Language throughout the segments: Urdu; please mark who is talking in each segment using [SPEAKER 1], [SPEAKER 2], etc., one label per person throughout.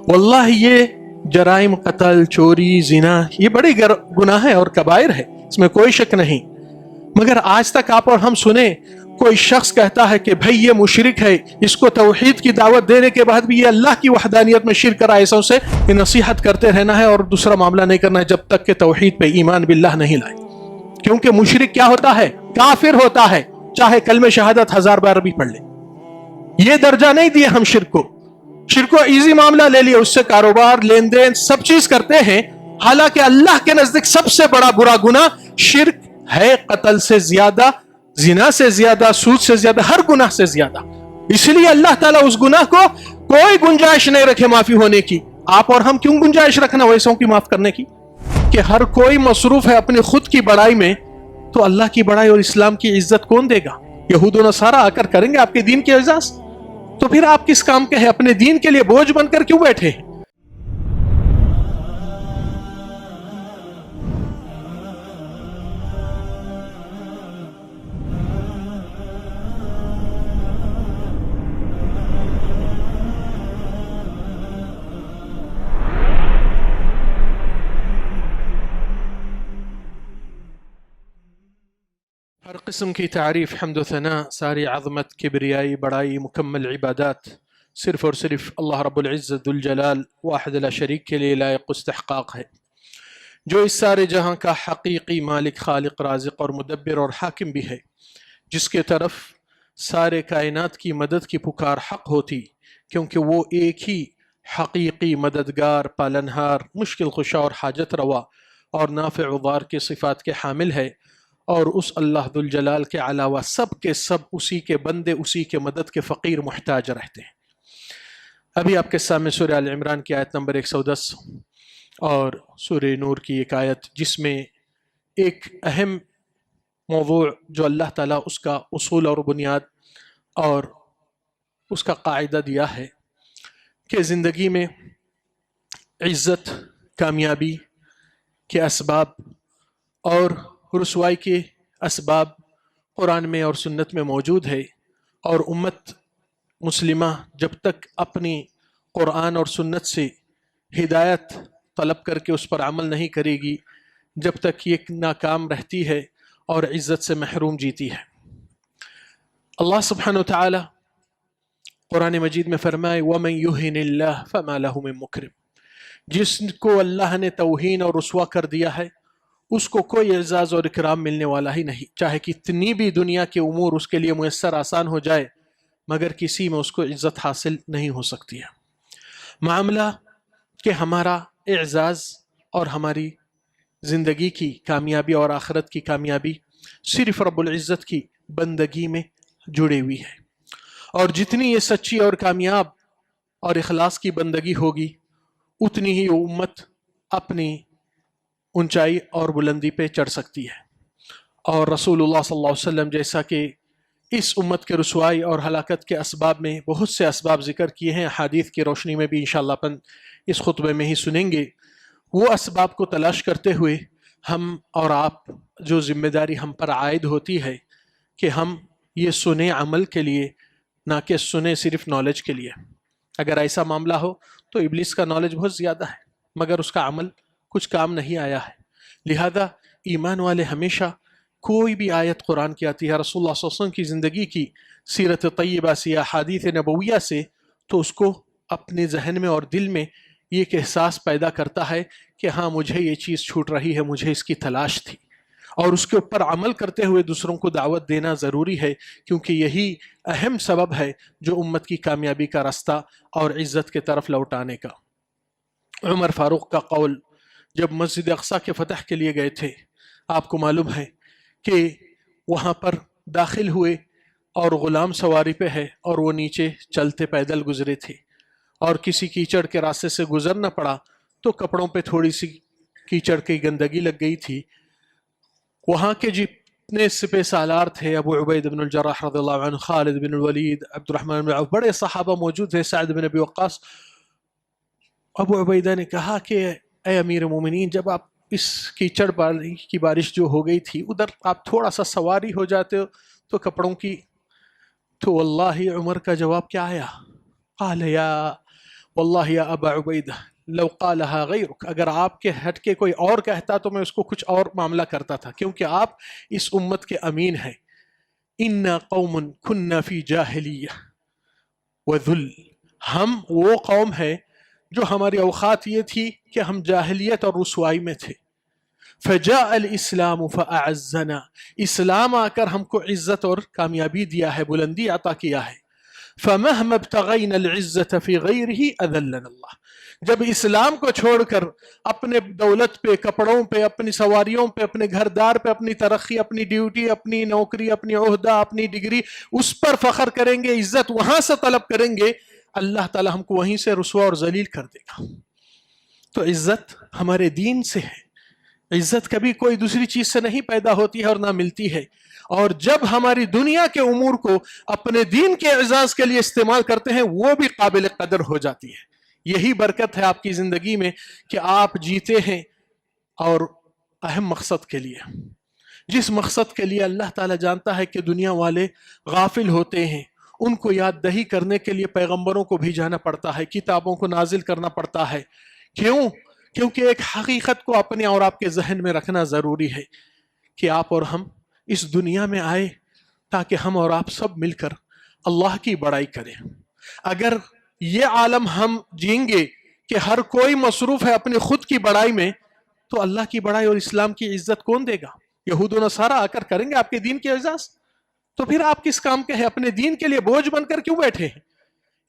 [SPEAKER 1] واللہ یہ جرائم قتل چوری زنا یہ بڑی گناہ ہے اور کبائر ہے، اس میں کوئی شک نہیں، مگر آج تک آپ اور ہم سنیں کوئی شخص کہتا ہے کہ بھئی یہ مشرک ہے، اس کو توحید کی دعوت دینے کے بعد بھی یہ اللہ کی وحدانیت میں شرک کرا، ایسوں سے یہ نصیحت کرتے رہنا ہے اور دوسرا معاملہ نہیں کرنا ہے جب تک کہ توحید پہ ایمان باللہ نہیں لائے؟ کیونکہ مشرک کیا ہوتا ہے؟ کافر ہوتا ہے، چاہے کلمہ شہادت 1000 بار بھی پڑھ لے۔ یہ درجہ نہیں دیا ہم شرک کو ایزی معاملہ لے لیا، اس سے کاروبار لین دین سب چیز کرتے ہیں، حالانکہ اللہ کے نزدیک سب سے بڑا برا گناہ شرک ہے، قتل سے زیادہ، زنا سے زیادہ، سود سے زیادہ، ہر گناہ سے زیادہ۔ اس لیے اللہ تعالیٰ اس گناہ کو کوئی گنجائش نہیں رکھے معافی ہونے کی۔ آپ اور ہم کیوں گنجائش رکھنا ویسوں کی معاف کرنے کی؟ کہ ہر کوئی مصروف ہے اپنی خود کی بڑائی میں، تو اللہ کی بڑائی اور اسلام کی عزت کون دے گا؟ یہود و نصارہ آ کر کریں گے آپ کے دین کی اعزاز؟ تو پھر آپ کس کام کے ہیں؟ اپنے دین کے لیے بوجھ بن کر کیوں بیٹھے ہیں؟ ہر قسم کی تعریف، حمد و ثناء، ساری عظمت، کبریائی، بڑائی، مکمل عبادات صرف اور صرف اللہ رب العزت ذوالجلال واحد لا شریک کے لیے لائق و استحقاق ہے، جو اس سارے جہاں کا حقیقی مالک، خالق، رازق اور مدبر اور حاکم بھی ہے، جس کے طرف سارے کائنات کی مدد کی پکار حق ہوتی، کیونکہ وہ ایک ہی حقیقی مددگار، پالنہار، مشکل کشا اور حاجت روا اور نافع و ضار کے صفات کے حامل ہے، اور اس اللہ ذوالجلال کے علاوہ سب کے سب اسی کے بندے، اسی کے مدد کے فقیر محتاج رہتے ہیں۔ ابھی آپ کے سامنے سورہ آل عمران کی آیت نمبر 110 اور سورہ نور کی ایک آیت، جس میں ایک اہم موضوع جو اللہ تعالیٰ اس کا اصول اور بنیاد اور اس کا قاعدہ دیا ہے کہ زندگی میں عزت، کامیابی کے اسباب اور رسوائی کے اسباب قرآن میں اور سنت میں موجود ہے، اور امت مسلمہ جب تک اپنی قرآن اور سنت سے ہدایت طلب کر کے اس پر عمل نہیں کرے گی، جب تک یہ ناکام رہتی ہے اور عزت سے محروم جیتی ہے۔ اللہ سبحانہ وتعالی قرآن مجید میں فرمائے وَمَن يُهِنِ اللَّهِ فَمَا لَهُ مِن مُكْرِمٍ، جس کو اللہ نے توہین اور رسوا کر دیا ہے اس کو کوئی اعزاز اور اکرام ملنے والا ہی نہیں، چاہے کتنی بھی دنیا کے امور اس کے لیے میسر آسان ہو جائے، مگر کسی میں اس کو عزت حاصل نہیں ہو سکتی ہے۔ معاملہ کہ ہمارا اعزاز اور ہماری زندگی کی کامیابی اور آخرت کی کامیابی صرف رب العزت کی بندگی میں جڑی ہوئی ہے، اور جتنی یہ سچی اور کامیاب اور اخلاص کی بندگی ہوگی، اتنی ہی امت اپنی اونچائی اور بلندی پہ چڑھ سکتی ہے۔ اور رسول اللہ صلی اللہ علیہ وسلم جیسا کہ اس امت کے رسوائی اور ہلاکت کے اسباب میں بہت سے اسباب ذکر کیے ہیں، حدیث کی روشنی میں بھی انشاءاللہ اپن اس خطبے میں ہی سنیں گے، وہ اسباب کو تلاش کرتے ہوئے ہم اور آپ جو ذمہ داری ہم پر عائد ہوتی ہے کہ ہم یہ سنیں عمل کے لیے، نہ کہ سنیں صرف نالج کے لیے۔ اگر ایسا معاملہ ہو تو ابلیس کا نالج بہت زیادہ ہے مگر اس کا عمل کچھ کام نہیں آیا ہے، لہذا ایمان والے ہمیشہ کوئی بھی آیت قرآن کی آتی ہے، رسول اللہ صلی اللہ علیہ وسلم کی زندگی کی سیرت طیبہ سے یا حدیث نبویہ سے، تو اس کو اپنے ذہن میں اور دل میں یہ ایک احساس پیدا کرتا ہے کہ ہاں مجھے یہ چیز چھوٹ رہی ہے، مجھے اس کی تلاش تھی، اور اس کے اوپر عمل کرتے ہوئے دوسروں کو دعوت دینا ضروری ہے، کیونکہ یہی اہم سبب ہے جو امت کی کامیابی کا راستہ اور عزت کے طرف لوٹانے کا۔ عمر فاروق کا قول جب مسجد اقصیٰ کے فتح کے لیے گئے تھے، آپ کو معلوم ہے کہ وہاں پر داخل ہوئے اور غلام سواری پہ ہے اور وہ نیچے چلتے پیدل گزرے تھے، اور کسی کیچڑ کے راستے سے گزرنا پڑا تو کپڑوں پہ تھوڑی سی کیچڑ کی گندگی لگ گئی تھی۔ وہاں کے جتنے سپہ سالار تھے، ابو عبید بن الجراح رضی اللہ عنہ، خالد بن الولید، عبد الرحمن بن عوف، بڑے صحابہ موجود تھے، سعد بن ابی وقاص۔ ابو عبیدہ نے کہا کہ اے امیر مومنین، جب آپ اس کیچڑ کی بارش جو ہو گئی تھی ادھر آپ تھوڑا سا سواری ہو جاتے ہو تو کپڑوں کی، تو واللہ عمر کا جواب کیا آیا؟ قال یا واللہ یا ابا عبیدہ لو قالها غیرک، اگر آپ کے ہٹ کے کوئی اور کہتا تو میں اس کو کچھ اور معاملہ کرتا تھا، کیونکہ آپ اس امت کے امین ہیں۔ انا قوم كنا فی جاہلیہ وذل، ہم وہ قوم ہے جو ہماری اوقات یہ تھی کہ ہم جاہلیت اور رسوائی میں تھے۔ فجاء الاسلام فاعزنا، اسلام آ کر ہم کو عزت اور کامیابی دیا ہے، بلندی عطا کیا ہے۔ فمهما ابتغینا العزت فی غیرہ اذلنا اللہ، جب اسلام کو چھوڑ کر اپنے دولت پہ، کپڑوں پہ، اپنی سواریوں پہ، اپنے گھر دار پہ، اپنی ترقی، اپنی ڈیوٹی، اپنی نوکری، اپنی عہدہ، اپنی ڈگری، اس پر فخر کریں گے، عزت وہاں سے طلب کریں گے، اللہ تعالی ہم کو وہیں سے رسوا اور ذلیل کر دے گا۔ تو عزت ہمارے دین سے ہے، عزت کبھی کوئی دوسری چیز سے نہیں پیدا ہوتی ہے اور نہ ملتی ہے، اور جب ہماری دنیا کے امور کو اپنے دین کے اعزاز کے لیے استعمال کرتے ہیں وہ بھی قابل قدر ہو جاتی ہے۔ یہی برکت ہے آپ کی زندگی میں کہ آپ جیتے ہیں اور اہم مقصد کے لیے، جس مقصد کے لیے اللہ تعالیٰ جانتا ہے کہ دنیا والے غافل ہوتے ہیں، ان کو یاد دہی کرنے کے لیے پیغمبروں کو بھیجانا پڑتا ہے، کتابوں کو نازل کرنا پڑتا ہے۔ کیوں؟ کیونکہ ایک حقیقت کو اپنے اور آپ کے ذہن میں رکھنا ضروری ہے کہ آپ اور ہم اس دنیا میں آئے تاکہ ہم اور آپ سب مل کر اللہ کی بڑائی کریں۔ اگر یہ عالم ہم جئیں گے کہ ہر کوئی مصروف ہے اپنی خود کی بڑائی میں، تو اللہ کی بڑائی اور اسلام کی عزت کون دے گا؟ یہود و نصارہ آ کر کریں گے آپ کے دین کے اعزاز؟ تو پھر آپ کس کام کے ہیں؟ اپنے دین کے لیے بوجھ بن کر کیوں بیٹھے ہیں؟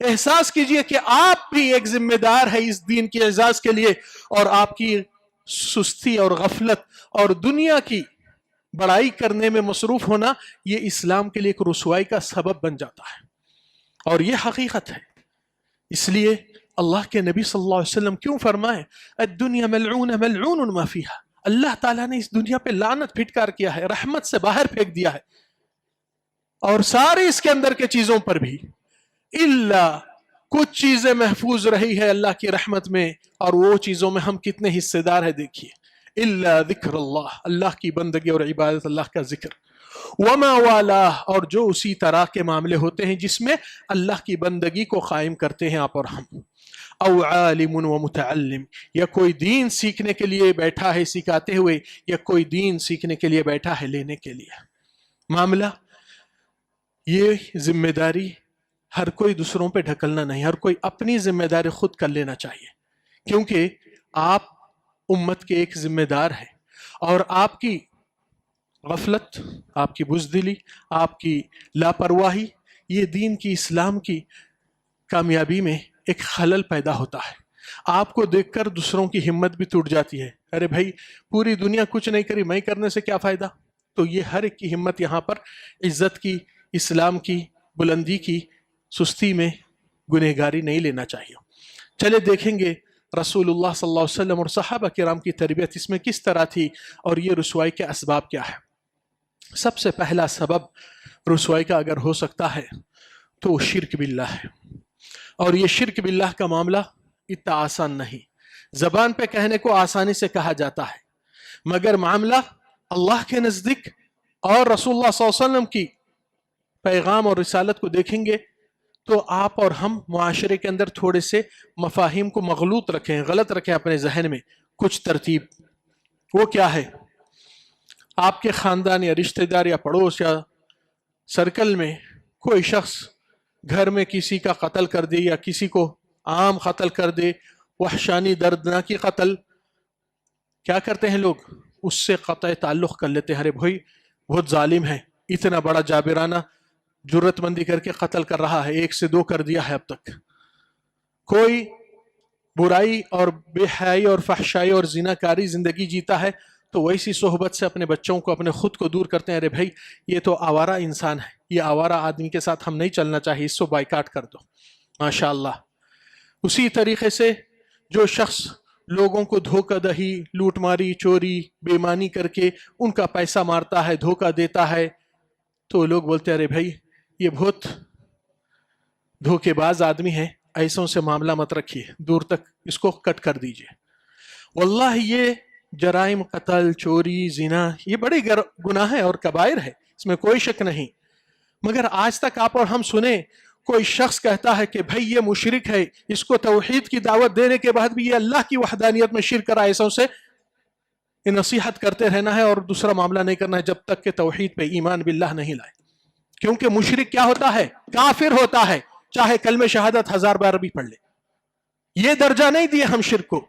[SPEAKER 1] احساس کیجئے کہ آپ بھی ایک ذمہ دار ہے اس دین کے اعزاز کے لیے، اور آپ کی سستی اور غفلت اور دنیا کی بڑائی کرنے میں مصروف ہونا یہ اسلام کے لیے ایک رسوائی کا سبب بن جاتا ہے، اور یہ حقیقت ہے۔ اس لیے اللہ کے نبی صلی اللہ علیہ وسلم کیوں فرمائے الدنیا ملعون ملعون ما فیہا، اللہ تعالیٰ نے اس دنیا پہ لعنت پھٹکار کیا ہے، رحمت سے باہر پھینک دیا ہے، اور سارے اس کے اندر کے چیزوں پر بھی الا کچھ چیزیں محفوظ رہی ہے اللہ کی رحمت میں، اور وہ چیزوں میں ہم کتنے حصے دار ہیں دیکھیے، الا ذکر اللہ، اللہ کی بندگی اور عبادت، اللہ کا ذکر، وما والاہ، اور جو اسی طرح کے معاملے ہوتے ہیں جس میں اللہ کی بندگی کو قائم کرتے ہیں آپ اور ہم، او عالم و متعلم، یا کوئی دین سیکھنے کے لیے بیٹھا ہے سکھاتے ہوئے، یا کوئی دین سیکھنے کے لیے بیٹھا ہے لینے کے لیے۔ معاملہ یہ ذمہ داری ہر کوئی دوسروں پہ ڈھکلنا نہیں، ہر کوئی اپنی ذمہ داری خود کر لینا چاہیے، کیونکہ آپ امت کے ایک ذمہ دار ہیں، اور آپ کی غفلت، آپ کی بزدلی، آپ کی لاپرواہی، یہ دین کی، اسلام کی کامیابی میں ایک خلل پیدا ہوتا ہے۔ آپ کو دیکھ کر دوسروں کی ہمت بھی ٹوٹ جاتی ہے، ارے بھائی پوری دنیا کچھ نہیں کری، میں کرنے سے کیا فائدہ؟ تو یہ ہر ایک کی ہمت یہاں پر عزت کی، اسلام کی بلندی کی سستی میں گنہگاری نہیں لینا چاہیے۔ چلے دیکھیں گے رسول اللہ صلی اللہ علیہ وسلم اور صحابہ کرام کی تربیت اس میں کس طرح تھی، اور یہ رسوائی کے اسباب کیا ہے۔ سب سے پہلا سبب رسوائی کا اگر ہو سکتا ہے تو شرک باللہ ہے، اور یہ شرک باللہ کا معاملہ اتنا آسان نہیں، زبان پہ کہنے کو آسانی سے کہا جاتا ہے، مگر معاملہ اللہ کے نزدیک اور رسول اللہ صلی اللہ علیہ وسلم کی پیغام اور رسالت کو دیکھیں گے تو آپ اور ہم معاشرے کے اندر تھوڑے سے مفاہیم کو مغلوط رکھیں، غلط رکھیں اپنے ذہن میں کچھ ترتیب۔ وہ کیا ہے؟ آپ کے خاندان یا رشتہ دار یا پڑوس یا سرکل میں کوئی شخص گھر میں کسی کا قتل کر دے، یا کسی کو عام قتل کر دے، وحشانی دردناکی قتل، کیا کرتے ہیں لوگ؟ اس سے قطع تعلق کر لیتے ہیں، ارے بھائی بہت ظالم ہے، اتنا بڑا جابرانہ جرت مندی کر کے قتل کر رہا ہے، 1 سے 2 کر دیا ہے اب تک۔ کوئی برائی اور بے حیائی اور فحشائی اور زناکاری زندگی جیتا ہے تو ویسی صحبت سے اپنے بچوں کو، اپنے خود کو دور کرتے ہیں، ارے بھائی یہ تو آوارہ انسان ہے، یہ آوارہ آدمی کے ساتھ ہم نہیں چلنا چاہیے، اس کو بائیکاٹ کر دو۔ ماشاءاللہ اسی طریقے سے جو شخص لوگوں کو دھوکہ دہی، لوٹ ماری، چوری، بے ایمانی کر کے ان کا پیسہ مارتا ہے، دھوکہ دیتا ہے، تو لوگ بولتے ہیں ارے بھائی یہ بہت دھوکے باز آدمی ہے، ایسوں سے معاملہ مت رکھیے، دور تک اس کو کٹ کر دیجئے۔ واللہ یہ جرائم، قتل، چوری، زنا، یہ بڑے گناہ ہیں اور کبائر ہے، اس میں کوئی شک نہیں، مگر آج تک آپ اور ہم سنیں کوئی شخص کہتا ہے کہ بھائی یہ مشرک ہے، اس کو توحید کی دعوت دینے کے بعد بھی یہ اللہ کی وحدانیت میں شرک کرا، ایسا اسے نصیحت کرتے رہنا ہے اور دوسرا معاملہ نہیں کرنا ہے جب تک کہ توحید پہ ایمان باللہ نہیں لائے. کیونکہ مشرک کیا ہوتا ہے؟ کافر ہوتا ہے، چاہے کلمہ شہادت 1000 بار بھی پڑھ لے. یہ درجہ نہیں دیا ہم شرک کو.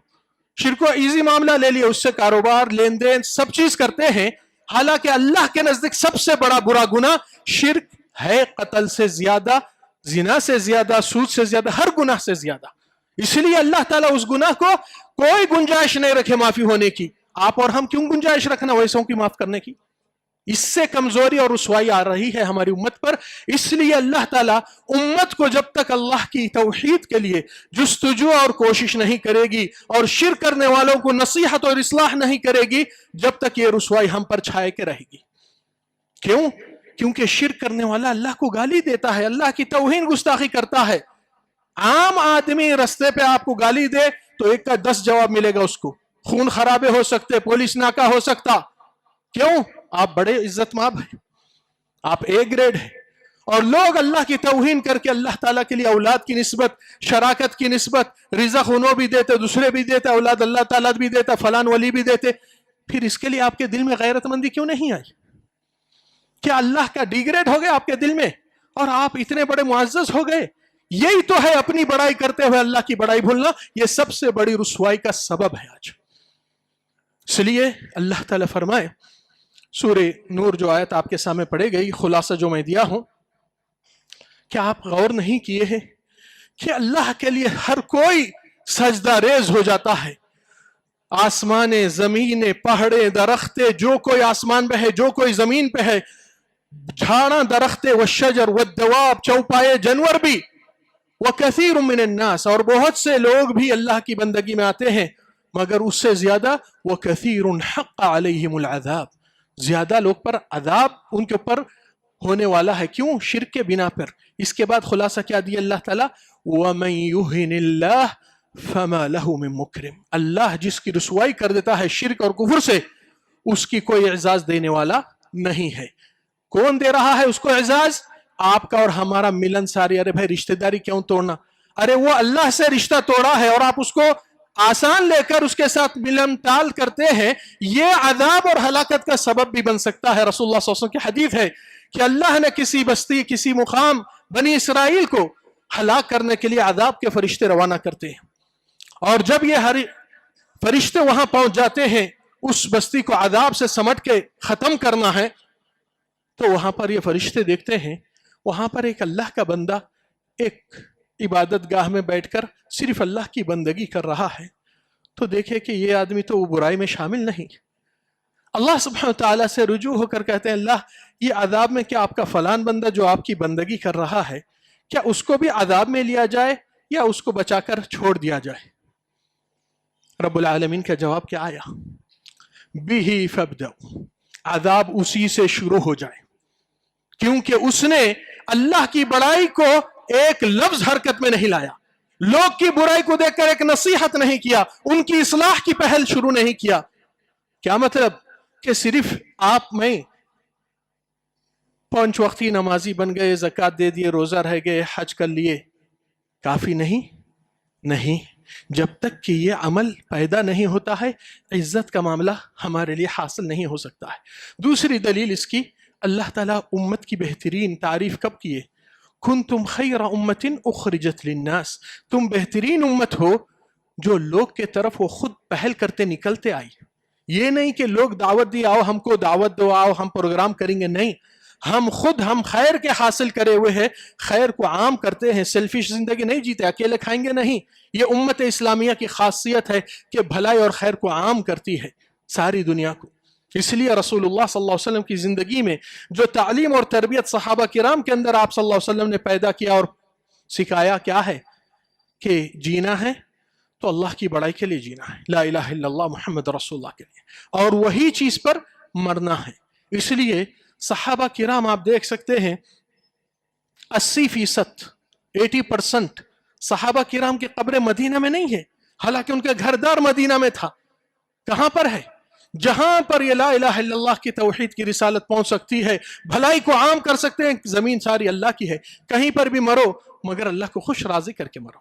[SPEAKER 1] شرک کو ایزی معاملہ لے لیا، اس سے کاروبار، لین دین سب چیز کرتے ہیں. حالانکہ اللہ کے نزدیک سب سے بڑا برا گناہ شرک ہے، قتل سے زیادہ، زنا سے زیادہ، سود سے زیادہ، ہر گناہ سے زیادہ. اس لیے اللہ تعالیٰ اس گناہ کو کوئی گنجائش نہیں رکھے معافی ہونے کی. آپ اور ہم کیوں گنجائش رکھنا ویسوں کی معاف کرنے کی؟ اس سے کمزوری اور رسوائی آ رہی ہے ہماری امت پر. اس لیے اللہ تعالیٰ امت کو جب تک اللہ کی توحید کے لیے جستجو اور کوشش نہیں کرے گی اور شرک کرنے والوں کو نصیحت اور اصلاح نہیں کرے گی، جب تک یہ رسوائی ہم پر چھائے کے رہے گی. کیوں؟ کیونکہ شرک کرنے والا اللہ کو گالی دیتا ہے، اللہ کی توہین گستاخی کرتا ہے. عام آدمی رستے پہ آپ کو گالی دے تو ایک کا 10 جواب ملے گا اس کو. خون خرابے ہو سکتے، پولیس ناکہ ہو سکتا. کیوں؟ آپ بڑے عزت ماب ہیں، آپ اے گریڈ ہیں. اور لوگ اللہ کی توہین کر کے اللہ تعالیٰ کے لیے اولاد کی نسبت، شراکت کی نسبت، رزق انہوں بھی دیتے، دوسرے بھی دیتے، اولاد اللہ تعالیٰ بھی دیتا، فلان ولی بھی دیتے. پھر اس کے لیے آپ کے دل میں غیرت مندی کیوں نہیں آئی؟ کیا اللہ کا ڈی گریڈ ہو گیا آپ کے دل میں اور آپ اتنے بڑے معزز ہو گئے؟ یہی تو ہے اپنی بڑائی کرتے ہوئے اللہ کی بڑائی بھولنا. یہ سب سے بڑی رسوائی کا سبب ہے آج. اس لیے اللہ تعالیٰ فرمائے، سورہ نور جو آیت آپ کے سامنے پڑھے گئی، خلاصہ جو میں دیا ہوں، کیا آپ غور نہیں کیے ہیں کہ اللہ کے لیے ہر کوئی سجدہ ریز ہو جاتا ہے؟ آسمانیں، زمینیں، پہاڑیں، درختیں، جو کوئی آسمان پہ ہے، جو کوئی زمین پہ ہے، جھاڑاں، درختیں، والشجر والدواب، چوپائے جانور بھی، وکثیر من الناس، اور بہت سے لوگ بھی اللہ کی بندگی میں آتے ہیں، مگر اس سے زیادہ وکثیر حق علیہم العذاب، زیادہ لوگ پر عذاب ان کے اوپر ہونے والا ہے. کیوں؟ شرک کے بنا پر. اس کے بعد خلاصہ کیا دیا اللہ تعالیٰ؟ وَمَن يُهِنِ اللَّهِ فَمَا لَهُ مِن مُكْرِمٍ، اللہ جس کی رسوائی کر دیتا ہے شرک اور کفر سے، اس کی کوئی اعزاز دینے والا نہیں ہے. کون دے رہا ہے اس کو اعزاز؟ آپ کا اور ہمارا ملن ساری. ارے بھائی رشتہ داری کیوں توڑنا؟ ارے وہ اللہ سے رشتہ توڑا ہے اور آپ اس کو آسان لے کر اس کے ساتھ ملن ٹال کرتے ہیں. یہ عذاب اور ہلاکت کا سبب بھی بن سکتا ہے. رسول اللہ صلی اللہ علیہ وسلم کی حدیث ہے کہ اللہ نے کسی بستی، کسی مقام بنی اسرائیل کو ہلاک کرنے کے لیے عذاب کے فرشتے روانہ کرتے ہیں، اور جب یہ فرشتے وہاں پہنچ جاتے ہیں، اس بستی کو عذاب سے سمٹ کے ختم کرنا ہے، تو وہاں پر یہ فرشتے دیکھتے ہیں وہاں پر ایک اللہ کا بندہ ایک عبادت گاہ میں بیٹھ کر صرف اللہ کی بندگی کر رہا ہے. تو دیکھے کہ یہ آدمی تو وہ برائی میں شامل نہیں. اللہ سبحانہ وتعالیٰ سے رجوع ہو کر کہتے ہیں، اللہ یہ عذاب میں کیا آپ کا فلان بندہ جو آپ کی بندگی کر رہا ہے، کیا اس کو بھی عذاب میں لیا جائے یا اس کو بچا کر چھوڑ دیا جائے؟ رب العالمین کا جواب کیا آیا؟ بِهِ فَابْدَؤْا، عذاب اسی سے شروع ہو جائے، کیونکہ اس نے اللہ کی بڑائی کو ایک لفظ حرکت میں نہیں لایا، لوگ کی برائی کو دیکھ کر ایک نصیحت نہیں کیا، ان کی اصلاح کی پہل شروع نہیں کیا. کیا مطلب؟ کہ صرف آپ میں 5 وقتی نمازی بن گئے، زکوٰۃ دے دیے، روزہ رہ گئے، حج کر لیے، کافی نہیں. جب تک کہ یہ عمل پیدا نہیں ہوتا ہے، عزت کا معاملہ ہمارے لیے حاصل نہیں ہو سکتا ہے. دوسری دلیل اس کی، اللہ تعالیٰ امت کی بہترین تعریف کب کیے؟ کنتم خیر امت اخرجت للناس، تم بہترین امت ہو جو لوگ کے طرف وہ خود پہل کرتے نکلتے آئی. یہ نہیں کہ لوگ دعوت دی، آؤ ہم کو دعوت دو، آؤ ہم پروگرام کریں گے. نہیں، ہم خیر کے حاصل کرے ہوئے ہیں، خیر کو عام کرتے ہیں، سیلفش زندگی نہیں جیتے، اکیلے کھائیں گے نہیں. یہ امت اسلامیہ کی خاصیت ہے کہ بھلائی اور خیر کو عام کرتی ہے ساری دنیا کو. اس لیے رسول اللہ صلی اللہ علیہ وسلم کی زندگی میں جو تعلیم اور تربیت صحابہ کرام کے اندر آپ صلی اللہ علیہ وسلم نے پیدا کیا اور سکھایا، کیا ہے؟ کہ جینا ہے تو اللہ کی بڑائی کے لیے جینا ہے، لا الہ الا اللہ محمد رسول اللہ کے لیے، اور وہی چیز پر مرنا ہے. اس لیے صحابہ کرام آپ دیکھ سکتے ہیں 80% 80% صحابہ کرام کی قبر مدینہ میں نہیں ہے، حالانکہ ان کا گھر دار مدینہ میں تھا. کہاں پر ہے؟ جہاں پر یہ لا الہ الا اللہ کی توحید کی رسالت پہنچ سکتی ہے، بھلائی کو عام کر سکتے ہیں، زمین ساری اللہ کی ہے، کہیں پر بھی مرو مگر اللہ کو خوش راضی کر کے مرو.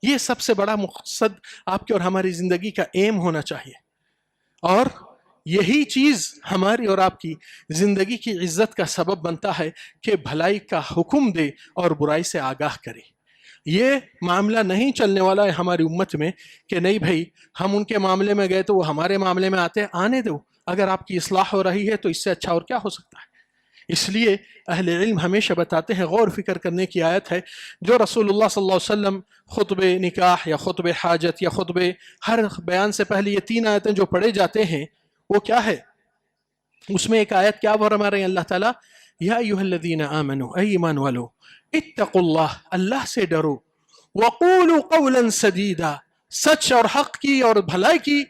[SPEAKER 1] یہ سب سے بڑا مقصد آپ کے اور ہماری زندگی کا ایم ہونا چاہیے، اور یہی چیز ہماری اور آپ کی زندگی کی عزت کا سبب بنتا ہے کہ بھلائی کا حکم دے اور برائی سے آگاہ کرے. یہ معاملہ نہیں چلنے والا ہے ہماری امت میں کہ نہیں بھائی ہم ان کے معاملے میں گئے تو وہ ہمارے معاملے میں آتے ہیں، آنے دو. اگر آپ کی اصلاح ہو رہی ہے تو اس سے اچھا اور کیا ہو سکتا ہے. اس لیے اہل علم ہمیشہ بتاتے ہیں، غور فکر کرنے کی آیت ہے جو رسول اللہ صلی اللہ علیہ وسلم خطب نکاح یا خطب حاجت یا خطب ہر بیان سے پہلے یہ 3 آیتیں جو پڑھے جاتے ہیں وہ کیا ہے. اس میں ایک آیت کیا فرما رہے ہیں اللہ تعالیٰ، یا ایھا الذین آمنوا، اے ایمان والو، اتقوا اللہ، اللہ سے ڈرو، وقولوا قولا سدیدا، سچ اور حق کی اور بھلائی کی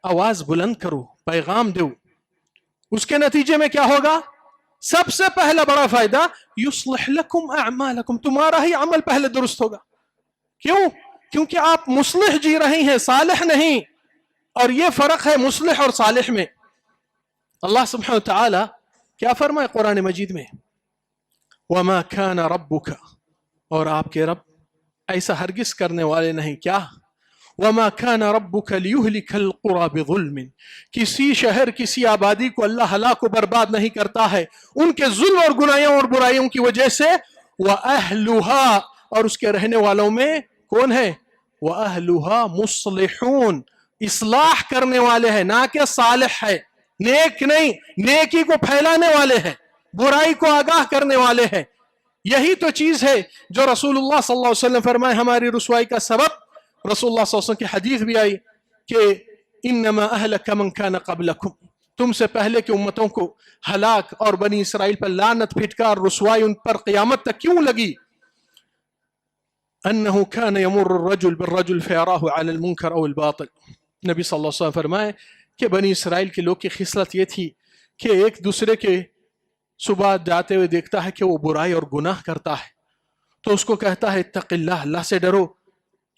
[SPEAKER 1] آواز بلند کرو، پیغام دو. اس کے نتیجے میں کیا ہوگا؟ سب سے پہلا بڑا فائدہ، یصلح لکم اعمالکم، تمہارا ہی عمل پہلے درست ہوگا. کیوں؟ کیونکہ آپ مصلح جی رہے ہیں، صالح نہیں. اور یہ فرق ہے مصلح اور صالح میں. اللہ سبحانہ وتعالی کیا فرمائے قرآن مجید میں، وما كان ربک، اور آپ کے رب ایسا ہرگز کرنے والے نہیں. کیا؟ وما كان ربک لیہلک القری بظلم، کسی شہر کسی آبادی کو اللہ ہلاک و برباد نہیں کرتا ہے ان کے ظلم اور گناہوں اور برائیوں کی وجہ سے. وَأَهْلُهَا، اور اس کے رہنے والوں میں کون ہے؟ وَأَهْلُهَا مُصْلِحُونَ، اصلاح کرنے والے ہیں، نہ کہ صالح ہے، نیک نہیں، نیکی کو پھیلانے والے ہیں، برائی کو آگاہ کرنے والے ہیں. یہی تو چیز ہے جو رسول اللہ صلی اللہ علیہ وسلم فرمائے ہماری رسوائی کا سبب. رسول اللہ صلی اللہ علیہ وسلم کی حدیث بھی آئی کہ انما اہلک من کان قبلکم، تم سے پہلے کی امتوں کو ہلاک اور بنی اسرائیل پر لعنت پھٹکار رسوائی ان پر قیامت تک کیوں لگی؟ انه كان يمر الرجل بالرجل فيراه على المنكر او الباطل. نبی صلی اللہ علیہ وسلم فرمائے کہ بنی اسرائیل کے لوگ کی خصلت یہ تھی کہ ایک دوسرے کے صبح جاتے ہوئے دیکھتا ہے کہ وہ برائی اور گناہ کرتا ہے تو اس کو کہتا ہے اتق اللہ، اللہ سے ڈرو،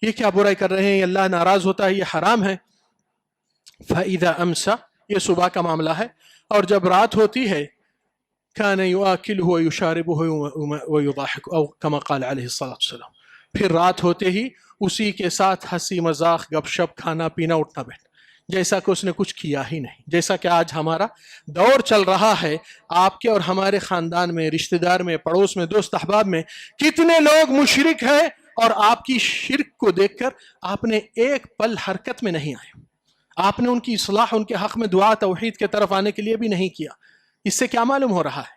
[SPEAKER 1] یہ کیا برائی کر رہے ہیں، اللہ ناراض ہوتا ہے، یہ حرام ہے. فَإِذَا أَمْسَى، یہ صبح کا معاملہ ہے، اور جب رات ہوتی ہے كَانَ يُآكِلُهُ وَيُشَارِبُهُ وَيُضَاحِكُ، او كما قال علیہ الصلوۃ والسلام، پھر رات ہوتے ہی اسی کے ساتھ ہنسی مذاق گپ شپ کھانا پینا اٹھنا بیٹھنا، جیسا کہ اس نے کچھ کیا ہی نہیں. جیسا کہ آج ہمارا دور چل رہا ہے، آپ کے اور ہمارے خاندان میں، رشتہ دار میں، پڑوس میں، دوست احباب میں کتنے لوگ مشرک ہیں اور آپ کی شرک کو دیکھ کر آپ نے ایک پل حرکت میں نہیں آئے، آپ نے ان کی اصلاح، ان کے حق میں دعا توحید کے طرف آنے کے لیے بھی نہیں کیا. اس سے کیا معلوم ہو رہا ہے؟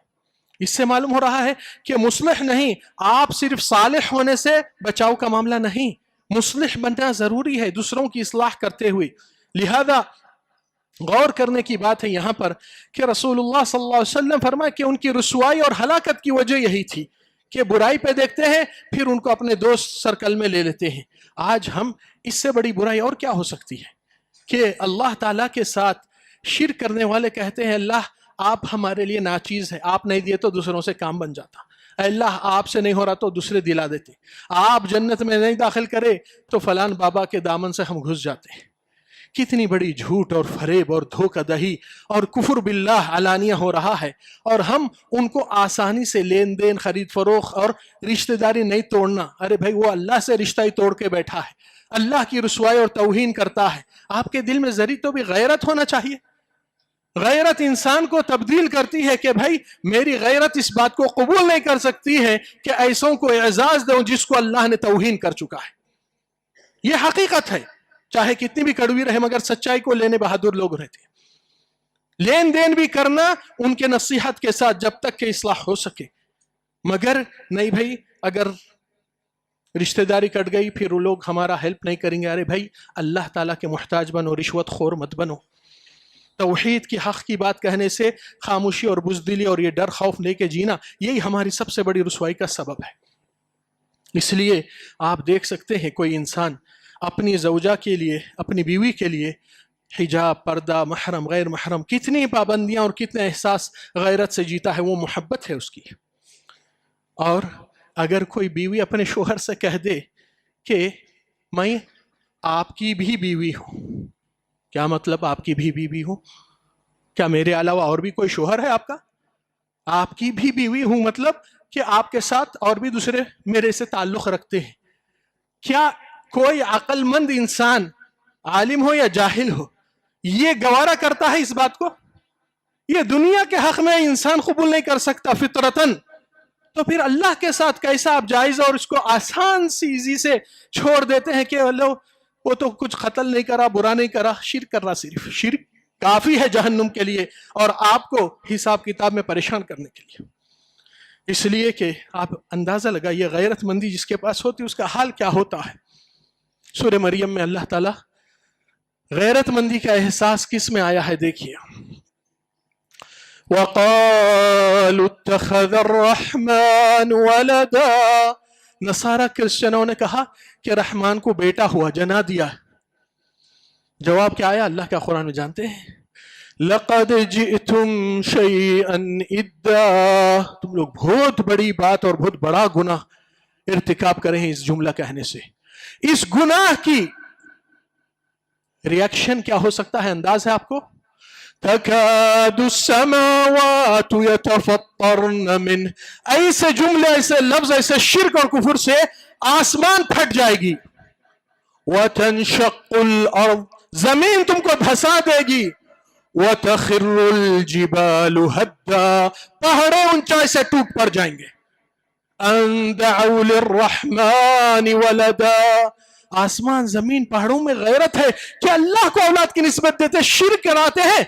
[SPEAKER 1] اس سے معلوم ہو رہا ہے کہ مصلح نہیں، آپ صرف صالح ہونے سے بچاؤ کا معاملہ نہیں، مصلح بننا ضروری ہے دوسروں کی اصلاح کرتے ہوئے. لہذا غور کرنے کی بات ہے یہاں پر کہ رسول اللہ صلی اللہ علیہ وسلم فرمائے کہ ان کی رسوائی اور ہلاکت کی وجہ یہی تھی کہ برائی پہ دیکھتے ہیں پھر ان کو اپنے دوست سرکل میں لے لیتے ہیں. آج ہم اس سے بڑی برائی اور کیا ہو سکتی ہے کہ اللہ تعالیٰ کے ساتھ شرک کرنے والے کہتے ہیں اللہ آپ ہمارے لیے ناچیز ہے، آپ نہیں دیے تو دوسروں سے کام بن جاتا، اے اللہ آپ سے نہیں ہو رہا تو دوسرے دلا دیتے، آپ جنت میں نہیں داخل کرے تو فلان بابا کے دامن سے ہم گھس جاتے ہیں. کتنی بڑی جھوٹ اور فریب اور دھوکہ دہی اور کفر باللہ علانیہ ہو رہا ہے، اور ہم ان کو آسانی سے لین دین، خرید فروخت اور رشتہ داری نہیں توڑنا. ارے بھائی وہ اللہ سے رشتہ ہی توڑ کے بیٹھا ہے، اللہ کی رسوائی اور توہین کرتا ہے. آپ کے دل میں ذری تو بھی غیرت ہونا چاہیے. غیرت انسان کو تبدیل کرتی ہے کہ بھائی میری غیرت اس بات کو قبول نہیں کر سکتی ہے کہ ایسوں کو اعزاز دوں جس کو اللہ نے توہین کر چکا ہے. یہ حقیقت ہے، چاہے کتنی بھی کڑوی رہے مگر سچائی کو لینے بہادر لوگ رہتے ہیں. لین دین بھی کرنا ان کے نصیحت کے ساتھ جب تک کہ اصلاح ہو سکے، مگر نہیں بھائی اگر رشتہ داری کٹ گئی پھر وہ لوگ ہمارا ہیلپ نہیں کریں گے. ارے بھائی اللہ تعالیٰ کے محتاج بنو، رشوت خور مت بنو. توحید کی حق کی بات کہنے سے خاموشی اور بزدلی اور یہ ڈر خوف لے کے جینا، یہی ہماری سب سے بڑی رسوائی کا سبب ہے. اس لیے آپ دیکھ سکتے ہیں کوئی انسان اپنی زوجہ کے لیے، اپنی بیوی کے لیے حجاب، پردہ، محرم، غیر محرم، کتنی پابندیاں اور کتنے احساس غیرت سے جیتا ہے، وہ محبت ہے اس کی. اور اگر کوئی بیوی اپنے شوہر سے کہہ دے کہ میں آپ کی بھی بیوی ہوں، کیا مطلب آپ کی بھی بیوی ہوں؟ کیا میرے علاوہ اور بھی کوئی شوہر ہے آپ کا؟ آپ کی بھی بیوی ہوں مطلب کہ آپ کے ساتھ اور بھی دوسرے میرے سے تعلق رکھتے ہیں۔ کیا کوئی عقل مند انسان، عالم ہو یا جاہل ہو، یہ گوارا کرتا ہے اس بات کو؟ یہ دنیا کے حق میں انسان قبول نہیں کر سکتا فطرتاً، تو پھر اللہ کے ساتھ کیسا آپ جائز اور اس کو آسان سی ایزی سے چھوڑ دیتے ہیں کہ اللہ وہ تو کچھ قتل نہیں کرا، برا نہیں کرا، شرک کر رہا، صرف شرک کافی ہے جہنم کے لیے اور آپ کو حساب کتاب میں پریشان کرنے کے لیے۔ اس لیے کہ آپ اندازہ لگائیے غیرت مندی جس کے پاس ہوتی اس کا حال کیا ہوتا ہے۔ سورہ مریم میں اللہ تعالیٰ غیرت مندی کا احساس کس میں آیا ہے دیکھیے، وَقَالُوا اتَّخَذَ الرَّحْمَنُ وَلَدًا، نصارہ کرسچنوں نے کہا کہ رحمان کو بیٹا ہوا، جنا دیا۔ جواب کیا آیا اللہ کا قرآن میں جانتے ہیں؟ لَقَدْ جِئْتُمْ شَيْئًا إِدًّا، تم لوگ بہت بڑی بات اور بہت بڑا گناہ ارتکاب کریں اس جملہ کہنے سے۔ اس گناہ کی ریاکشن کیا ہو سکتا ہے، انداز ہے آپ کو؟ تَكَادُ السَّمَاوَاتُ يَتَفَطَّرْنَ مِنْ، ایسے جملے، ایسے لفظ، ایسے شرک اور کفر سے آسمان پھٹ جائے گی۔ وَتَنشَقُّ الْأَرْض، زمین تم کو دھسا دے گی۔ وَتَخِرُّ الْجِبَالُ هَدًّا، پہاڑیں اونچائی سے ٹوٹ پڑ جائیں گے۔ أَن دَعَوْا لِلرَّحْمَنِ وَلَدًا، آسمان زمین پہاڑوں میں غیرت ہے کہ اللہ کو اولاد کی نسبت دیتے، شرک کراتے ہیں۔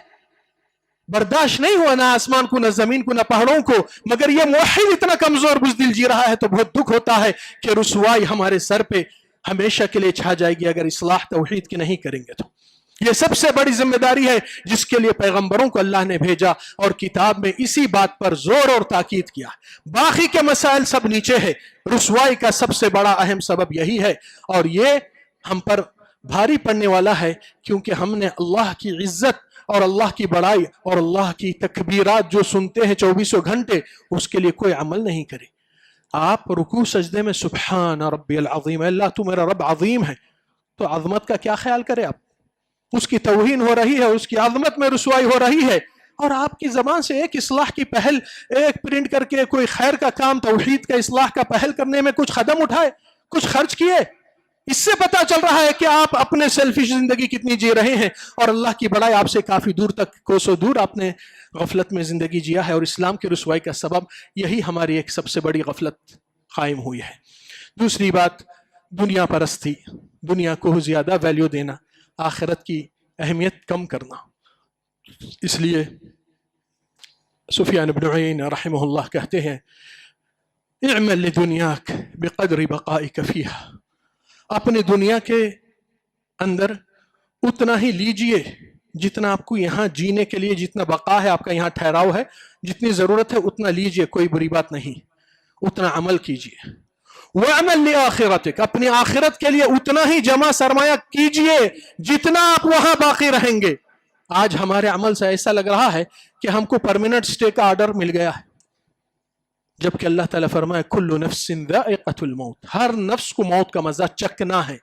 [SPEAKER 1] برداشت نہیں ہوا نہ آسمان کو، نہ زمین کو، نہ پہاڑوں کو، مگر یہ موحد اتنا کمزور بزدل جی رہا ہے تو بہت دکھ ہوتا ہے کہ رسوائی ہمارے سر پہ ہمیشہ کے لیے چھا جائے گی اگر اصلاح توحید کی نہیں کریں گے تو۔ یہ سب سے بڑی ذمہ داری ہے جس کے لیے پیغمبروں کو اللہ نے بھیجا اور کتاب میں اسی بات پر زور اور تاکید کیا۔ باقی کے مسائل سب نیچے ہے، رسوائی کا سب سے بڑا اہم سبب یہی ہے، اور یہ ہم پر بھاری پڑنے والا ہے کیونکہ ہم نے اللہ کی عزت اور اللہ کی بڑائی اور اللہ کی تکبیرات جو سنتے ہیں 24 گھنٹے، اس کے لیے کوئی عمل نہیں کرے۔ آپ رکوع سجدے میں سبحان ربی العظیم، اللہ تو میرا رب عظیم ہے، تو عظمت کا کیا خیال کرے آپ؟ اس کی توہین ہو رہی ہے، اس کی عظمت میں رسوائی ہو رہی ہے، اور آپ کی زبان سے ایک اصلاح کی پہل، ایک پرنٹ کر کے کوئی خیر کا کام، توحید کا اصلاح کا پہل کرنے میں کچھ قدم اٹھائے، کچھ خرچ کیے، اس سے پتا چل رہا ہے کہ آپ اپنے سیلفش زندگی کتنی جی رہے ہیں، اور اللہ کی بڑائی آپ سے کافی دور تک، کوسوں دور آپ نے غفلت میں زندگی جیا ہے، اور اسلام کی رسوائی کا سبب یہی ہماری ایک سب سے بڑی غفلت قائم ہوئی ہے۔ دوسری بات، دنیا پرستی، دنیا کو زیادہ ویلیو دینا، آخرت کی اہمیت کم کرنا۔ اس لیے سفیان بن عیینہ رحمہ اللہ کہتے ہیں اعمل لدنیاک بقدر بقائک فیہا، اپنے دنیا کے اندر اتنا ہی لیجئے جتنا آپ کو یہاں جینے کے لیے، جتنا بقا ہے، آپ کا یہاں ٹھہراؤ ہے، جتنی ضرورت ہے اتنا لیجئے، کوئی بری بات نہیں، اتنا عمل کیجئے۔ وَعْمَلْ لِآخِرَتِكَ، اپنی آخرت کے لیے اتنا ہی جمع سرمایہ کیجئے جتنا آپ وہاں باقی رہیں گے۔ آج ہمارے عمل سے ایسا لگ رہا ہے کہ ہم کو پرمیننٹ سٹے کا آرڈر مل گیا ہے، جبکہ اللہ تعالیٰ فرمائے کل نفس ذائقۃ الموت، ہر نفس کو موت کا مزہ چکنا ہے۔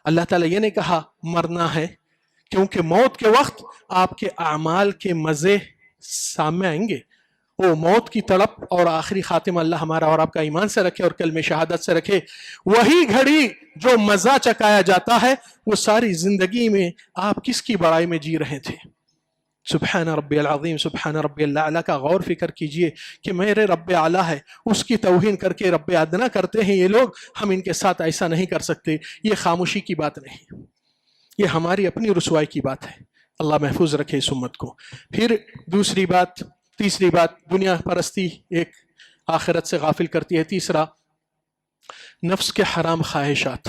[SPEAKER 1] اللہ تعالیٰ یہ نہیں کہا مرنا ہے، کیونکہ موت کے وقت آپ کے اعمال کے مزے سامنے آئیں گے، وہ موت کی تڑپ اور آخری خاتمہ اللہ ہمارا اور آپ کا ایمان سے رکھے اور کلمہ شہادت سے رکھے۔ وہی گھڑی جو مزہ چکایا جاتا ہے وہ ساری زندگی میں آپ کس کی بڑائی میں جی رہے تھے۔ سبحان ربی العظیم، سبحان ربی الاعلیٰ کا غور فکر کیجئے کہ میرے رب اعلیٰ ہے، اس کی توہین کر کے رب ادنا کرتے ہیں یہ لوگ، ہم ان کے ساتھ ایسا نہیں کر سکتے۔ یہ خاموشی کی بات نہیں، یہ ہماری اپنی رسوائی کی بات ہے۔ اللہ محفوظ رکھے اس امت کو۔ پھر دوسری بات، تیسری بات، دنیا پرستی ایک آخرت سے غافل کرتی ہے۔ تیسرا، نفس کے حرام خواہشات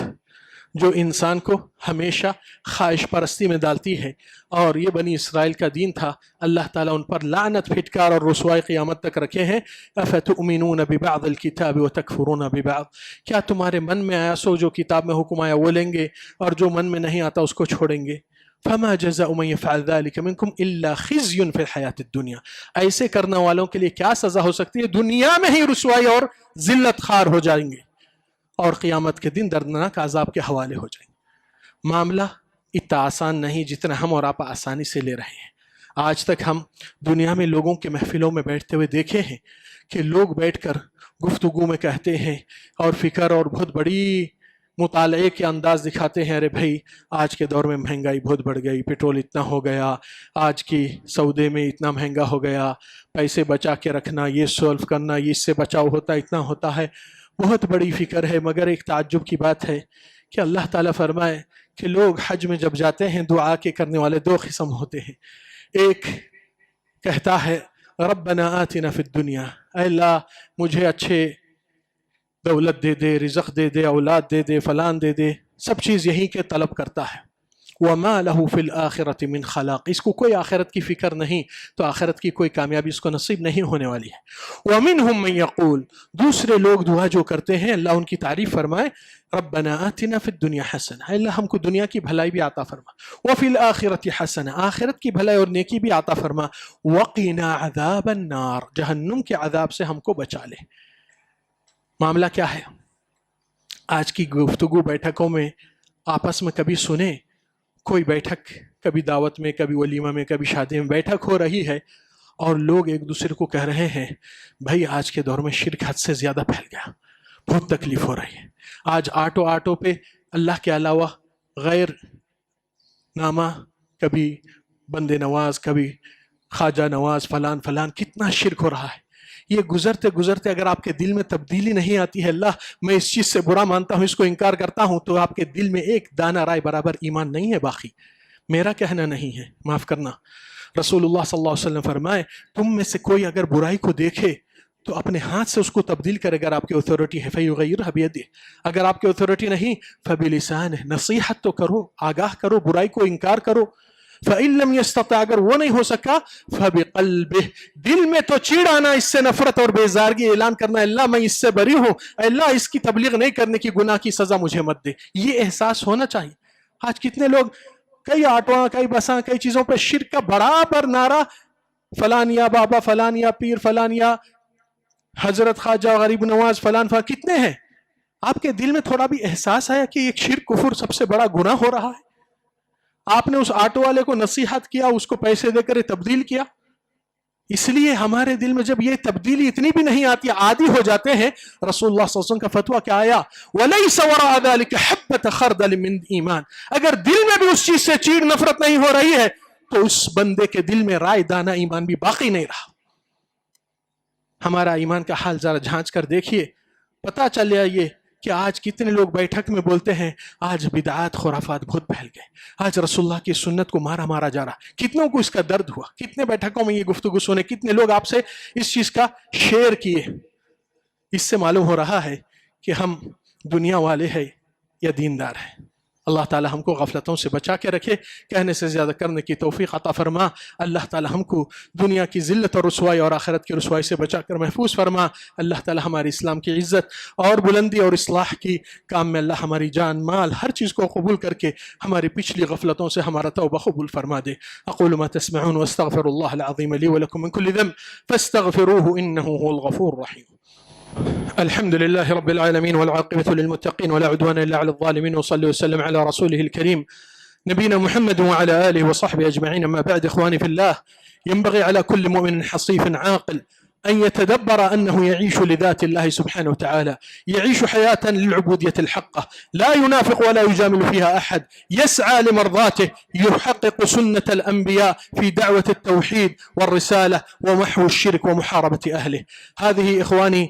[SPEAKER 1] جو انسان کو ہمیشہ خواہش پرستی میں ڈالتی ہے، اور یہ بنی اسرائیل کا دین تھا۔ اللہ تعالیٰ ان پر لعنت، پھٹکار اور رسوائی قیامت تک رکھے ہیں۔ افتؤمنون ببعض الکتاب وتکفرون ببعض، کیا تمہارے من میں آیا سو جو کتاب میں حکم آیا وہ لیں گے اور جو من میں نہیں آتا اس کو چھوڑیں گے؟ فما جزاء من يفعل ذلك منكم الا خزي في الحياة الدنيا، ایسے کرنے والوں کے لیے کیا سزا ہو سکتی ہے؟ دنیا میں ہی رسوائی اور ذلت خوار ہو جائیں گے اور قیامت کے دن دردناک عذاب کے حوالے ہو جائیں گے۔ معاملہ اتنا آسان نہیں جتنا ہم اور آپ آسانی سے لے رہے ہیں۔ آج تک ہم دنیا میں لوگوں کے محفلوں میں بیٹھتے ہوئے دیکھے ہیں کہ لوگ بیٹھ کر گفتگو میں کہتے ہیں اور فکر اور بہت بڑی مطالعے کے انداز دکھاتے ہیں، ارے بھائی آج کے دور میں مہنگائی بہت بڑھ گئی، پیٹرول اتنا ہو گیا، آج کی سودے میں اتنا مہنگا ہو گیا، پیسے بچا کے رکھنا، یہ سولو کرنا، یہ اس سے بچاؤ ہوتا اتنا ہوتا ہے، بہت بڑی فکر ہے۔ مگر ایک تعجب کی بات ہے کہ اللہ تعالیٰ فرمائے کہ لوگ حج میں جب جاتے ہیں دعا کے کرنے والے دو قسم ہوتے ہیں۔ ایک کہتا ہے ربنا آتنا فی الدنیا، اے اللہ مجھے اچھے دولت دے دے، رزق دے دے، اولاد دے دے، فلان دے دے، سب چیز یہی کے طلب کرتا ہے۔ وما له فی الآخرۃ من خلاق، اس کو کوئی آخرت کی فکر نہیں، تو آخرت کی کوئی کامیابی اس کو نصیب نہیں ہونے والی ہے۔ ومنہم من یقول، دوسرے لوگ دعا جو کرتے ہیں، اللہ ان کی تعریف فرمائے، ربنا آتنا فی الدنیا حسنہ، اللہ ہم کو دنیا کی بھلائی بھی عطا فرما، وفی الآخرۃ حسنہ، آخرت کی بھلائی اور نیکی بھی عطا فرما، وقنا عذاب النار، جہنم کے عذاب سے ہم کو بچا لے۔ معاملہ کیا ہے؟ آج کی گفتگو بیٹھکوں میں آپس میں کبھی سنیں، کوئی بیٹھک کبھی دعوت میں، کبھی ولیمہ میں، کبھی شادی میں بیٹھک ہو رہی ہے اور لوگ ایک دوسرے کو کہہ رہے ہیں بھائی آج کے دور میں شرک حد سے زیادہ پھیل گیا، بہت تکلیف ہو رہی ہے، آج آٹو پہ اللہ کے علاوہ غیر نامہ، کبھی بندے نواز، کبھی خواجہ نواز، فلان فلان، کتنا شرک ہو رہا ہے۔ یہ گزرتے گزرتے اگر آپ کے دل میں تبدیلی نہیں آتی ہے، اللہ میں اس چیز سے برا مانتا ہوں، اس کو انکار کرتا ہوں، تو آپ کے دل میں ایک دانہ رائے برابر ایمان نہیں ہے باقی۔ میرا کہنا نہیں ہے، معاف کرنا، رسول اللہ صلی اللہ علیہ وسلم فرمائے تم میں سے کوئی اگر برائی کو دیکھے تو اپنے ہاتھ سے اس کو تبدیل کرے، اگر آپ کی اتھارٹی ہے فَيُغَيِّرْهَا بِيَدِهِ، اگر آپ کی اتھارٹی نہیں فَبِلِسَانِهِ، نصیحت تو کرو، آگاہ کرو، برائی کو انکار کرو، فَإِن لَمْ يَسْتَطِعْ، اگر وہ نہیں ہو سکا فَبِقَلْبِهِ، دل میں تو چیڑ آنا، اس سے نفرت اور بیزارگی اعلان کرنا، اللہ میں اس سے بری ہوں، اللہ اس کی تبلیغ نہیں کرنے کی گناہ کی سزا مجھے مت دے، یہ احساس ہونا چاہیے۔ آج کتنے لوگ کئی آٹواں، کئی بساں، کئی چیزوں پہ شرک کا برابر نعرہ، فلان یا بابا، فلان یا پیر، فلان یا حضرت خواجہ غریب نواز، فلان فلان، کتنے ہیں؟ آپ کے دل میں تھوڑا بھی احساس آیا کہ ایک شرک کفر سب سے بڑا گناہ ہو رہا ہے؟ آپ نے اس آٹو والے کو نصیحت کیا، اس کو پیسے دے کر تبدیل کیا۔ اس لیے ہمارے دل میں جب یہ تبدیلی اتنی بھی نہیں آتی، عادی ہو جاتے ہیں، رسول اللہ صلی اللہ علیہ وسلم کا فتویٰ کیا آیا؟ وَلَيْسَ وَرَاءَ ذَلِكَ حَبَّةَ خَرْدَلٍ مِّنْ ایمان، اگر دل میں بھی اس چیز سے چیڑ نفرت نہیں ہو رہی ہے تو اس بندے کے دل میں رائے دانہ ایمان بھی باقی نہیں رہا۔ ہمارا ایمان کا حال ذرا جھانچ کر دیکھیے، پتہ چل جائے کہ آج کتنے لوگ بیٹھک میں بولتے ہیں آج بدعات خرافات بہت پھیل گئے، آج رسول اللہ کی سنت کو مارا جا رہا، کتنوں کو اس کا درد ہوا، کتنے بیٹھکوں میں یہ گفتگو سنے، کتنے لوگ آپ سے اس چیز کا شیئر کیے۔ اس سے معلوم ہو رہا ہے کہ ہم دنیا والے ہیں یا دیندار ہیں۔ اللہ تعالی ہم کو غفلتوں سے بچا کے رکھے، کہنے سے زیادہ کرنے کی توفیق عطا فرما۔ اللہ تعالی ہم کو دنیا کی ذلت اور رسوائی اور آخرت کی رسوائی سے بچا کر محفوظ فرما۔ اللہ تعالی ہماری اسلام کی عزت اور بلندی اور اصلاح کی کام میں اللہ ہماری جان مال ہر چیز کو قبول کر کے ہماری پچھلی غفلتوں سے ہمارا توبہ قبول فرما دے۔ اقول ما تسمعون واستغفر الله العظيم لي ولكم من كل ذنب فاستغفروه انه هو الغفور الرحيم۔ الحمد لله رب العالمين والعاقبة للمتقين ولا عدوان إلا على الظالمين، وصلي وسلم على رسوله الكريم نبينا محمد وعلى آله وصحبه أجمعين. أما بعد، إخواني في الله، ينبغي على كل مؤمن حصيف عاقل أن يتدبر أنه يعيش لذات الله سبحانه وتعالى، يعيش حياة للعبودية الحقة، لا ينافق ولا يجامل فيها أحد، يسعى لمرضاته، يحقق سنة الأنبياء في دعوة التوحيد والرسالة ومحو الشرك ومحاربة أهله. هذه إخواني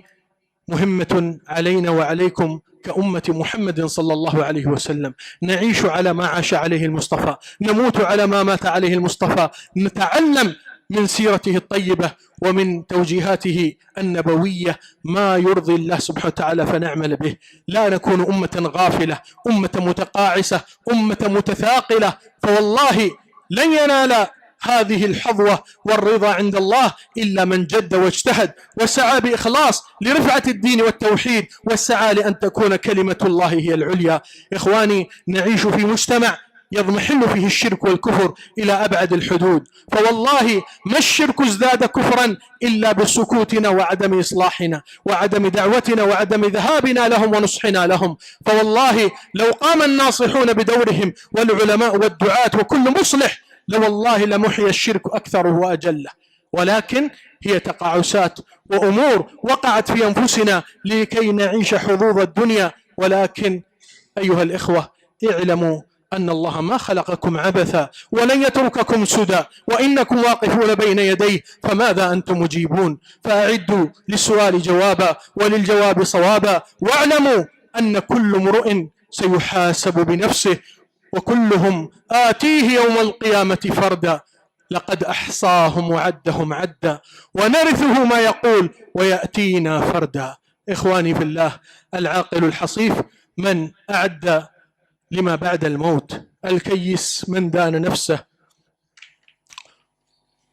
[SPEAKER 1] مهمة علينا وعليكم كأمة محمد صلى الله عليه وسلم، نعيش على ما عاش عليه المصطفى، نموت على ما مات عليه المصطفى، نتعلم من سيرته الطيبة ومن توجيهاته النبوية ما يرضي الله سبحانه وتعالى فنعمل به، لا نكون أمة غافلة، أمة متقاعسة، أمة متثاقلة، فوالله لن ينال هذه الحظوة والرضا عند الله إلا من جد واجتهد وسعى بإخلاص لرفعة الدين والتوحيد، والسعى لأن تكون كلمة الله هي العليا. إخواني، نعيش في مجتمع يضمحل فيه الشرك والكفر إلى أبعد الحدود. فوالله ما الشرك ازداد كفرا إلا بسكوتنا وعدم إصلاحنا وعدم دعوتنا وعدم ذهابنا لهم ونصحنا لهم. فوالله لو قام الناصحون بدورهم والعلماء والدعاة وكل مصلح لوالله لمحي الشرك أكثره وأجله، ولكن هي تقاعسات وأمور وقعت في أنفسنا لكي نعيش حظوظ الدنيا. ولكن أيها الإخوة اعلموا أن الله ما خلقكم عبثا ولن يترككم سدى، وإنكم واقفون بين يديه، فماذا أنتم مجيبون؟ فأعدوا للسؤال جوابا وللجواب صوابا، واعلموا أن كل امرؤ سيحاسب بنفسه، وكلهم آتيه يوم القيامة فردا، لقد أحصاهم وعدهم عدا، ونرثه ما يقول ويأتينا فردا. إخواني في الله، العاقل الحصيف من أعد لما بعد الموت، الكيس من دان نفسه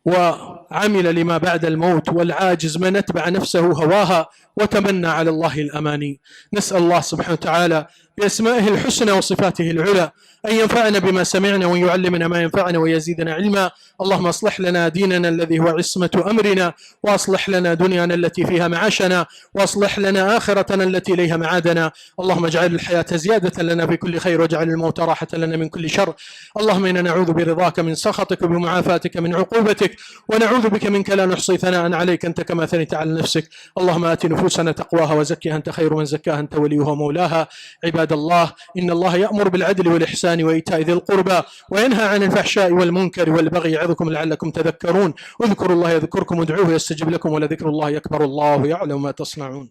[SPEAKER 1] وعمل لما بعد الموت، والعاجز من أتبع نفسه هواها وتمنى على الله الأماني. نسأل الله سبحانه وتعالى بأسمائه الحسنى وصفاته العلى أن ينفعنا بما سمعنا وأن يعلمنا ما ينفعنا ويزيدنا علما. اللهم اصلح لنا ديننا الذي هو عصمة أمرنا، وأصلح لنا دنيانا التي فيها معاشنا، وأصلح لنا آخرتنا التي إليها معادنا. اللهم اجعل الحياة زيادة لنا في كل خير، واجعل الموت راحة لنا من كل شر. اللهم إنا نعوذ برضاك من سخطك وبمعافاتك من عقوبتك، ونعوذ بك منك لا نحصي ثناء عليك أنت كما ثنيت على نفسك. اللهم آت نفوسنا تقواها وزكها أنت خير من زكاها أنت وليها ومولاها. عباد الله، إن الله يأمر بالعدل والإحسان وإيتاء ذي القربى وينهى عن الفحشاء والمنكر والبغي يعظكم لعلكم تذكرون. اذكروا الله يذكركم وادعوه يستجب لكم، ولذكر الله أكبر، الله يعلم ما تصنعون.